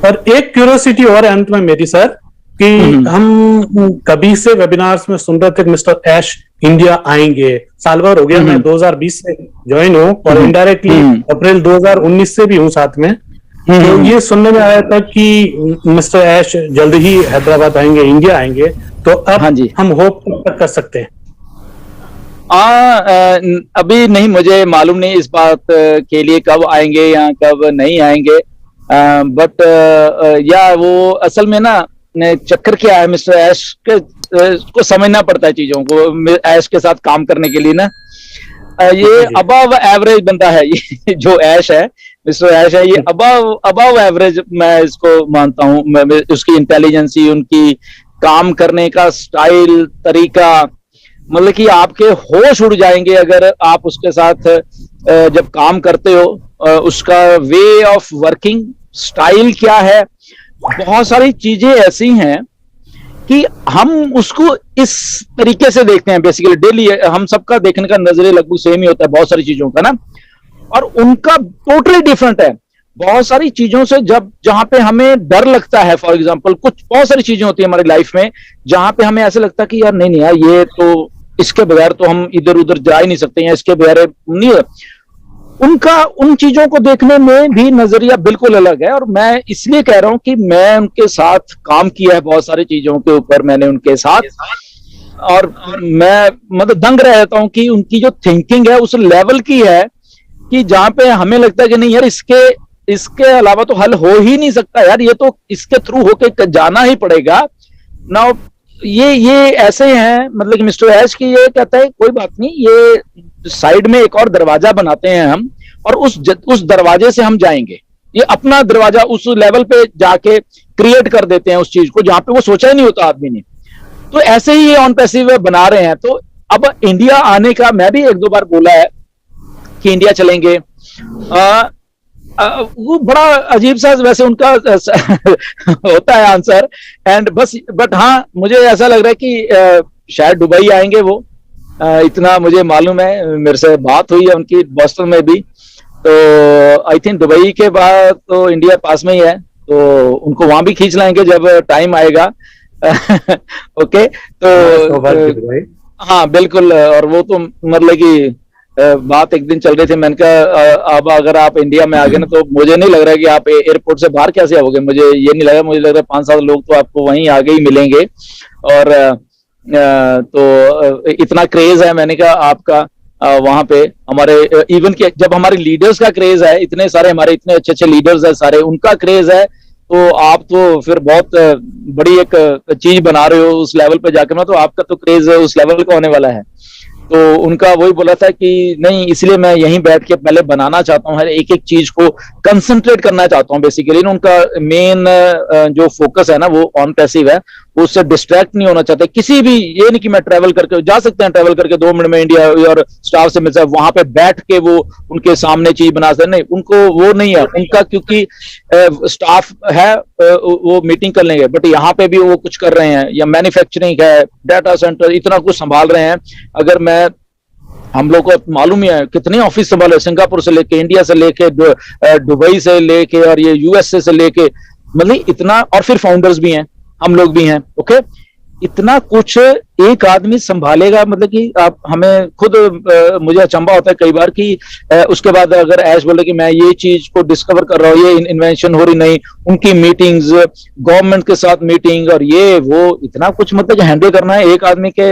और एक क्यूरियोसिटी और अंत में मेरी सर, कि हम कभी से वेबिनार्स में सुन रहे थे मिस्टर ऐश इंडिया आएंगे, साल भर हो गया, मैं 2020 से ज्वाइन हूँ और इनडायरेक्टली अप्रैल 2019 से भी हूँ साथ में। तो ये सुनने में आया था कि मिस्टर ऐश जल्द ही हैदराबाद आएंगे, इंडिया आएंगे, तो अब हम होप कब कर सकते हैं? अभी नहीं, मुझे मालूम नहीं इस बात के लिए कब आएंगे या कब नहीं आएंगे, बट या वो असल में ना चक्कर क्या है, मिस्टर ऐश को समझना पड़ता है चीजों को। ऐश के साथ काम करने के लिए ना ये अबव एवरेज बंदा है, ये जो ऐश है, मिस्टर ऐश है, ये अबव एवरेज मैं इसको मानता हूँ। उसकी इंटेलिजेंसी, उनकी काम करने का स्टाइल, तरीका, मतलब कि आपके होश उड़ जाएंगे अगर आप उसके साथ जब काम करते हो। उसका वे ऑफ वर्किंग स्टाइल क्या है, बहुत सारी चीजें ऐसी हैं कि हम उसको इस तरीके से देखते हैं। बेसिकली डेली हम सबका देखने का नजरिया लगभग सेम ही होता है बहुत सारी चीजों का ना, और उनका टोटली डिफरेंट है बहुत सारी चीजों से। जहां पे हमें डर लगता है, फॉर एग्जांपल कुछ बहुत सारी चीजें होती है हमारी लाइफ में जहां पे हमें ऐसे लगता है कि यार नहीं यार, ये तो इसके बगैर तो हम इधर उधर जा ही नहीं सकते हैं, इसके बगैर नहीं। उनका उन चीजों को देखने में भी नजरिया बिल्कुल अलग है, और मैं इसलिए कह रहा हूं कि मैं उनके साथ काम किया है बहुत सारी चीजों के ऊपर मैंने उनके साथ, और मैं मतलब दंग रहता हूं कि उनकी जो थिंकिंग है उस लेवल की है कि जहां पे हमें लगता है कि नहीं यार, इसके अलावा तो हल हो ही नहीं सकता यार, ये तो इसके थ्रू होके जाना ही पड़ेगा ना। ये ऐसे हैं, मतलब कि मिस्टर ऐश की ये कहता है कोई बात नहीं, ये साइड में एक और दरवाजा बनाते हैं हम, और उस दरवाजे से हम जाएंगे। ये अपना दरवाजा उस लेवल पे जाके क्रिएट कर देते हैं उस चीज को जहां पे वो सोचा ही नहीं होता आदमी ने। तो ऐसे ही ये ऑन पैसिव बना रहे हैं। तो अब इंडिया आने का मैं भी एक दो बार बोला है कि इंडिया चलेंगे। वो बड़ा अजीब सा वैसे उनका होता है आंसर, एंड बस, बट हाँ मुझे ऐसा लग रहा है कि शायद दुबई आएंगे वो, इतना मुझे मालूम है, मेरे से बात हुई है उनकी बोस्टन में भी। तो आई थिंक दुबई के बाद तो इंडिया पास में ही है, तो उनको वहां भी खींच लाएंगे जब टाइम आएगा। ओके, तो हाँ बिल्कुल। और वो तो मतलब कि बात एक दिन चल रही थी, मैंने कहा अब अगर आप इंडिया में आ गए ना तो मुझे नहीं लग रहा है कि आप एयरपोर्ट से बाहर कैसे आओगे, मुझे ये नहीं लगा, मुझे लग रहा है 5-7 लोग तो आपको वहीं आगे ही मिलेंगे। और तो इतना क्रेज है, मैंने कहा आपका वहां पे हमारे इवन के जब हमारे लीडर्स का क्रेज है, इतने सारे हमारे इतने अच्छे अच्छे लीडर्स है सारे, उनका क्रेज है, तो आप तो फिर बहुत बड़ी एक चीज बना रहे हो उस लेवल पे जाकर ना, तो आपका तो क्रेज उस लेवल का होने वाला है। तो उनका वही बोला था कि नहीं, इसलिए मैं यहीं बैठ के पहले बनाना चाहता हूँ, हर एक एक चीज को कंसंट्रेट करना चाहता हूँ बेसिकली। उनका मेन जो फोकस है ना वो ऑन पैसिव है, वो उससे डिस्ट्रैक्ट नहीं होना चाहते किसी भी। ये नहीं कि मैं ट्रैवल करके जा सकते हैं, ट्रैवल करके 2 मिनट में इंडिया और स्टाफ से मिल सकते, वहां पे बैठ के वो उनके सामने चीज बना सकते, नहीं उनको वो नहीं है उनका, क्योंकि स्टाफ है वो मीटिंग कर लेंगे, बट यहाँ पे भी वो कुछ कर रहे हैं, या मैन्युफैक्चरिंग है, डाटा सेंटर, इतना कुछ संभाल रहे हैं। अगर मैं हम लोग को मालूम ही है कितने ऑफिस संभाले, सिंगापुर से लेके, इंडिया से लेके, दुबई से लेके, और ये यूएसए से लेके, मतलब इतना, और फिर फाउंडर्स भी हैं, हम लोग भी हैं। ओके, इतना कुछ एक आदमी संभालेगा, मतलब कि आप हमें खुद मुझे अचंभा होता है कई बार कि उसके बाद अगर ऐश बोले कि मैं ये चीज को डिस्कवर कर रहा हूँ, ये इन्वेंशन हो रही, नहीं, उनकी मीटिंग्स, गवर्नमेंट के साथ मीटिंग, और ये वो इतना कुछ मतलब हैंडल करना है एक आदमी के,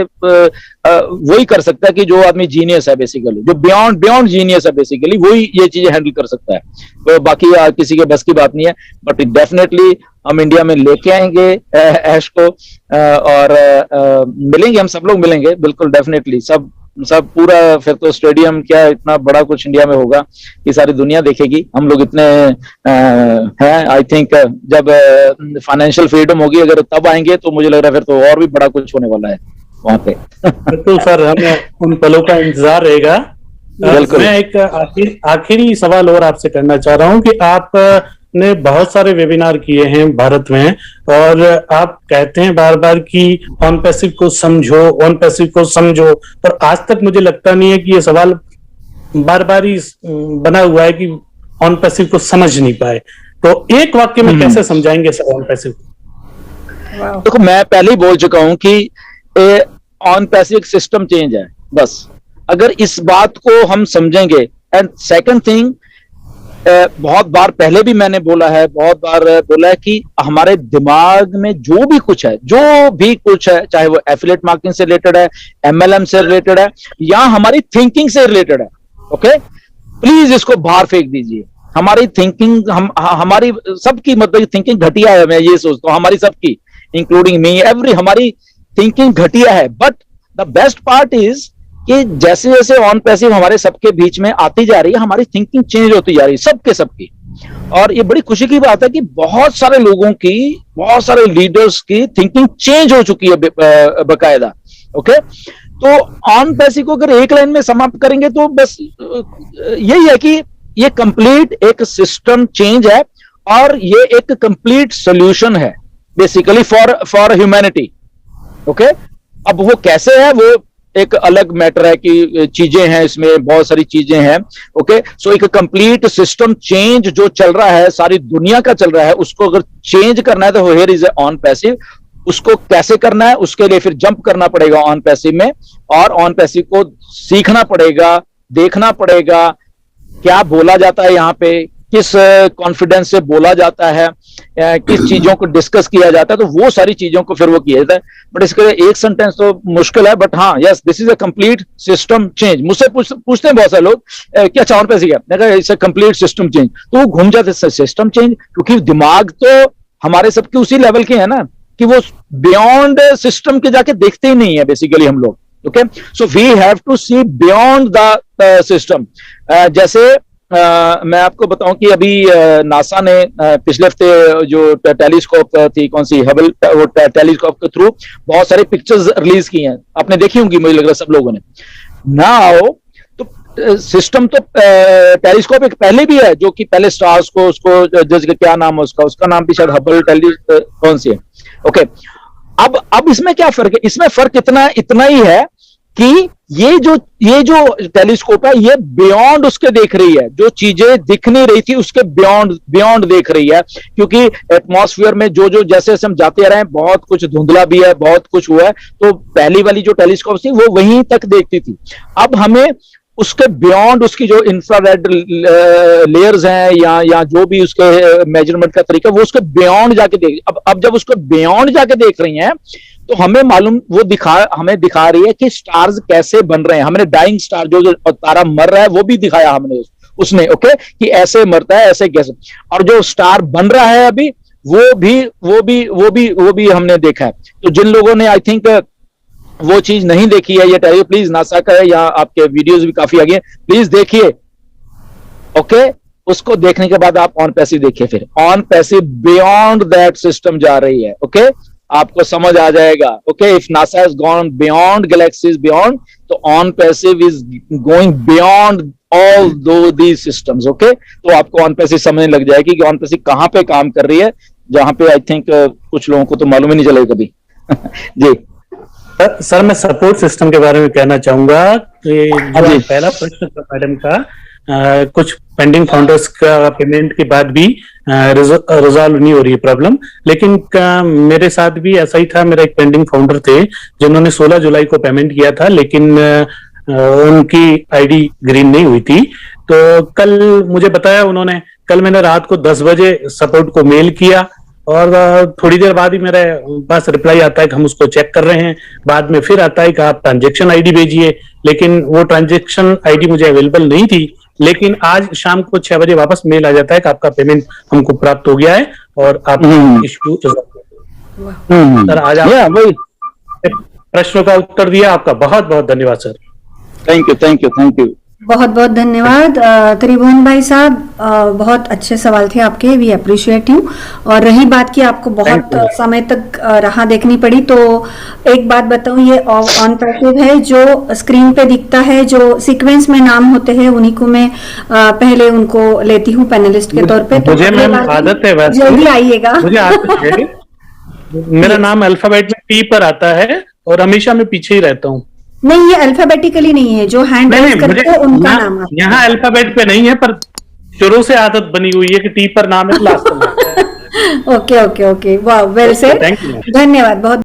वही कर सकता है कि जो आदमी जीनियस है बेसिकली, जो बियॉन्ड जीनियस है बेसिकली, वही ये चीजें हैंडल कर सकता है। तो बाकी किसी के बस की बात नहीं है, बट डेफिनेटली हम इंडिया में लेके आएंगे ऐश को, और मिलेंगे, हम सब लोग मिलेंगे बिल्कुल, डेफिनेटली सब पूरा। फिर तो स्टेडियम क्या, इतना बड़ा कुछ इंडिया में होगा कि सारी दुनिया देखेगी। हम लोग इतने हैं, आई थिंक जब फाइनेंशियल फ्रीडम होगी अगर तब आएंगे, तो मुझे लग रहा है फिर तो और भी बड़ा कुछ होने वाला है वहां पे। बिल्कुल सर, हमें उन पलों का इंतजार रहेगा। मैं एक आखिरी सवाल और आपसे करना चाह रहा हूँ कि आप ने बहुत सारे वेबिनार किए हैं भारत में, और आप कहते हैं बार बार कि ऑन पैसिव को समझो, ऑन पैसिव को समझो, और आज तक मुझे लगता नहीं है कि ये सवाल बार बार ही बना हुआ है कि ऑन पैसिव को समझ नहीं पाए। तो एक वाक्य में कैसे समझाएंगे सर ऑन पैसिव? देखो, मैं पहले ही बोल चुका हूं कि ऑन पैसिव एक सिस्टम चेंज है, बस अगर इस बात को हम समझेंगे। एंड सेकंड थिंग, बहुत बार पहले भी मैंने बोला है, बहुत बार बोला है कि हमारे दिमाग में जो भी कुछ है, चाहे वो एफिलिएट मार्केटिंग से रिलेटेड है, एमएलएम से रिलेटेड है, या हमारी थिंकिंग से रिलेटेड है, ओके, प्लीज इसको बाहर फेंक दीजिए। हमारी थिंकिंग, हमारी सबकी मतलब थिंकिंग घटिया है, मैं ये सोचता हूं, हमारी सबकी, इंक्लूडिंग मी, हमारी थिंकिंग घटिया है। But the best part is कि जैसे जैसे ऑन पैसिव हमारे सबके बीच में आती जा रही है, हमारी थिंकिंग चेंज होती जा रही है सबकी। और ये बड़ी खुशी की बात है कि बहुत सारे लोगों की, बहुत सारे लीडर्स की थिंकिंग चेंज हो चुकी है बकायदा, ओके। तो ऑन पैसिव को अगर एक लाइन में समाप्त करेंगे तो बस यही है कि ये कंप्लीट एक सिस्टम चेंज है, और ये एक कंप्लीट सोल्यूशन है बेसिकली फॉर ह्यूमैनिटी, ओके। अब वो कैसे है वो एक अलग मैटर है कि चीजें हैं, इसमें बहुत सारी चीजें हैं, ओके। सो एक कंप्लीट सिस्टम चेंज जो चल रहा है, सारी दुनिया का चल रहा है, उसको अगर चेंज करना है तो हियर इज ऑन पैसिव। उसको कैसे करना है, उसके लिए फिर जंप करना पड़ेगा ऑन पैसिव में, और ऑन पैसिव को सीखना पड़ेगा, देखना पड़ेगा क्या बोला जाता है यहाँ पे, किस कॉन्फिडेंस से बोला जाता है, किस चीजों को डिस्कस किया जाता है, तो वो सारी चीजों को फिर वो किया जाता है। बट इसके लिए एक सेंटेंस तो मुश्किल है, बट हाँ, yes, this is a complete system change. मुझसे पूछते हैं बहुत सारे लोग कि अच्छा ऑन पैसिव क्या, मैं it's a complete system change, तो वो घूम जाते हैं सिस्टम चेंज, क्योंकि दिमाग तो हमारे सबके उसी लेवल के हैं ना कि वो बियॉन्ड सिस्टम के जाके देखते ही नहीं है बेसिकली हम लोग, okay. So we have to see beyond the system. जैसे मैं आपको बताऊं कि अभी नासा ने पिछले हफ्ते जो टेलीस्कोप थी, कौन सी, हबल, वो टेलीस्कोप के थ्रू बहुत सारी पिक्चर्स रिलीज की हैं, आपने देखी होंगी मुझे लग रहा है सब लोगों ने। नाउ तो सिस्टम तो टेलीस्कोप एक पहले भी है, जो कि पहले स्टार्स को, उसको जज के क्या नाम है उसका नाम भी शायद हबल कौन सी है, ओके। अब इसमें क्या फर्क है? इसमें फर्क इतना ही है कि ये जो टेलीस्कोप है, ये बियॉन्ड उसके देख रही है, जो चीजें दिख नहीं रही थी उसके बियॉन्ड देख रही है, क्योंकि एटमॉस्फेयर में जो जैसे हम जाते रहे हैं, बहुत कुछ धुंधला भी है, बहुत कुछ हुआ है, तो पहली वाली जो टेलीस्कोप थी वो वहीं तक देखती थी। अब हमें उसके बियॉन्ड, उसकी जो इंफ्रारेड लेयर्स हैं या जो भी उसके मेजरमेंट का तरीका, वो उसके बियॉन्ड जाके देख, अब जब उसको बियॉन्ड जाके देख रही हैं तो हमें मालूम, वो हमें दिखा रही है कि स्टार्स कैसे बन रहे हैं। हमने डाइंग स्टार, जो तारा मर रहा है, वो भी दिखाया हमने उसमें, ओके, कि ऐसे मरता है, ऐसे कैसे, और जो स्टार बन रहा है अभी, वो भी हमने देखा है। तो जिन लोगों ने आई थिंक वो चीज नहीं देखी है, ये टेलीस्कोप प्लीज, नासा का है, या आपके वीडियोस भी काफी आगे हैं, प्लीज देखिए, ओके। उसको देखने के बाद आप ऑन पैसिव देखिए, फिर on passive beyond that system जा रही है, ओके, आपको समझ आ जाएगा, okay. If NASA has gone beyond galaxies beyond, तो on passive is going beyond although these systems, okay. तो आपको ऑन पैसिव समझने लग जाएगी कि ऑन पैसिव कहां पे काम कर रही है, जहां पे आई थिंक कुछ लोगों को तो मालूम ही नहीं चलेगा कभी। जी सर, मैं सपोर्ट सिस्टम के बारे में कहना चाहूंगा कि जो पहला प्रश्न था मैडम का, कुछ पेंडिंग फाउंडर्स का पेमेंट के बाद भी रिजॉल्व नहीं हो रही है प्रॉब्लम, लेकिन मेरे साथ भी ऐसा ही था। मेरा एक पेंडिंग फाउंडर थे जिन्होंने 16 जुलाई को पेमेंट किया था, लेकिन उनकी आईडी ग्रीन नहीं हुई थी। तो कल मुझे बताया उन्होंने, कल मैंने रात को 10 बजे सपोर्ट को मेल किया, और थोड़ी देर बाद ही मेरे पास रिप्लाई आता है कि हम उसको चेक कर रहे हैं। बाद में फिर आता है कि आप ट्रांजेक्शन आईडी भेजिए, लेकिन वो ट्रांजेक्शन आईडी मुझे अवेलेबल नहीं थी। लेकिन आज शाम को 6 बजे वापस मेल आ जाता है कि आपका पेमेंट हमको प्राप्त हो गया है और आप इश्यू। सर, आज आप प्रश्नों का उत्तर दिया, आपका बहुत बहुत धन्यवाद सर। Thank you. बहुत बहुत धन्यवाद त्रिभुवन भाई साहब, बहुत अच्छे सवाल थे आपके, वी अप्रिशिएट यू। और रही बात कि आपको बहुत समय तक राह देखनी पड़ी, तो एक बात बताऊं, ये ऑन पैसिव है, जो स्क्रीन पे दिखता है, जो सीक्वेंस में नाम होते हैं, उन्हीं को मैं पहले उनको लेती हूँ पैनलिस्ट के तौर पे। मुझे मैम आदत है, वैसे जल्दी आइएगा। मुझे आदत है, मेरा नाम अल्फाबेट में P पर आता है और हमेशा मैं पीछे ही रहता हूँ। नहीं, ये अल्फाबेटिकली नहीं है, जो हैंड रेज करते हैं उनका नाम आता है। यहाँ अल्फाबेट पे नहीं है, पर शुरू से आदत बनी हुई है कि टी पर नाम है तो लास्ट में। ओके ओके ओके, वाह, वेल सेड। Thank you. धन्यवाद बहुत।